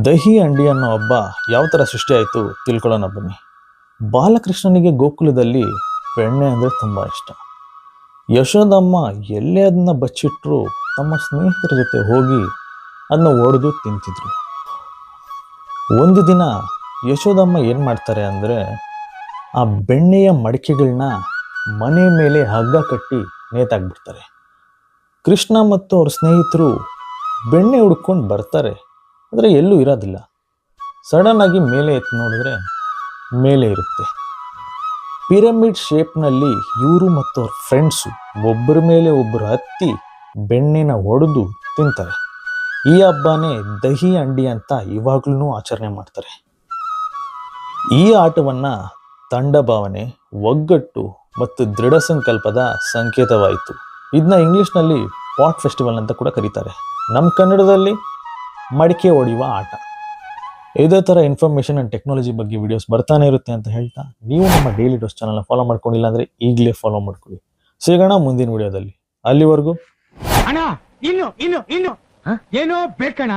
ದಹಿ ಅಂಡಿ ಅನ್ನೋ ಹಬ್ಬ ಯಾವ ಥರ ಸೃಷ್ಟಿ ಆಯಿತು ತಿಳ್ಕೊಳ್ಳೋಣ ಬನ್ನಿ. ಬಾಲಕೃಷ್ಣನಿಗೆ ಗೋಕುಲದಲ್ಲಿ ಬೆಣ್ಣೆ ಅಂದರೆ ತುಂಬ ಇಷ್ಟ. ಯಶೋದಮ್ಮ ಎಲ್ಲೇ ಅದನ್ನ ಬಚ್ಚಿಟ್ರು ತಮ್ಮ ಸ್ನೇಹಿತರ ಜೊತೆ ಹೋಗಿ ಅದನ್ನ ಒಡೆದು ತಿಂತಿದ್ರು. ಒಂದು ದಿನ ಯಶೋದಮ್ಮ ಏನು ಮಾಡ್ತಾರೆ ಅಂದರೆ ಆ ಬೆಣ್ಣೆಯ ಮಡಿಕೆಗಳನ್ನ ಮನೆ ಮೇಲೆ ಹಗ್ಗ ಕಟ್ಟಿ ನೇತಾಕ್ಬಿಡ್ತಾರೆ. ಕೃಷ್ಣ ಮತ್ತು ಅವ್ರ ಸ್ನೇಹಿತರು ಬೆಣ್ಣೆ ಹುಡ್ಕೊಂಡು ಬರ್ತಾರೆ, ಆದರೆ ಎಲ್ಲೂ ಇರೋದಿಲ್ಲ. ಸಡನ್ ಆಗಿ ಮೇಲೆ ಎತ್ತು ನೋಡಿದ್ರೆ ಮೇಲೆ ಇರುತ್ತೆ. ಪಿರಮಿಡ್ ಶೇಪ್ನಲ್ಲಿ ಇವರು ಮತ್ತು ಅವ್ರ ಫ್ರೆಂಡ್ಸು ಒಬ್ಬರ ಮೇಲೆ ಒಬ್ಬರು ಹತ್ತಿ ಬೆಣ್ಣೆನ ಒಡೆದು ತಿಂತಾರೆ. ಈ ಹಬ್ಬನೇ ದಹಿ ಅಂಡಿ ಅಂತ ಇವಾಗ್ಲೂ ಆಚರಣೆ ಮಾಡ್ತಾರೆ. ಈ ಆಟವನ್ನು ತಂಡ ಭಾವನೆ, ಒಗ್ಗಟ್ಟು ಮತ್ತು ದೃಢ ಸಂಕಲ್ಪದ ಸಂಕೇತವಾಯಿತು. ಇದನ್ನ ಇಂಗ್ಲೀಷ್ನಲ್ಲಿ ಪಾಟ್ ಫೆಸ್ಟಿವಲ್ ಅಂತ ಕೂಡ ಕರೀತಾರೆ. ನಮ್ಮ ಕನ್ನಡದಲ್ಲಿ ಮಡಿಕೆ ಹೊಡೆಯುವ ಆಟ. ಇದೇ ಥರ ಇನ್ಫಾರ್ಮೇಷನ್ ಆ್ಯಂಡ್ ಟೆಕ್ನಾಲಜಿ ಬಗ್ಗೆ ವಿಡಿಯೋಸ್ ಬರ್ತಾನೆ ಇರುತ್ತೆ ಅಂತ ಹೇಳ್ತಾ, ನೀವು ನಮ್ಮ ಡೈಲಿ ಡೋಸ್ ಚಾನಲ್ನ ಫಾಲೋ ಮಾಡ್ಕೊಂಡಿಲ್ಲ ಅಂದರೆ ಈಗಲೇ ಫಾಲೋ ಮಾಡ್ಕೊಳ್ಳಿ. ಸಿಗೋಣ ಮುಂದಿನ ವಿಡಿಯೋದಲ್ಲಿ. ಅಲ್ಲಿವರೆಗೂ ಅಣ್ಣ ಇನ್ನು ಇನ್ನು ಇನ್ನು ಏನೋ ಬೇಕಣ್ಣ.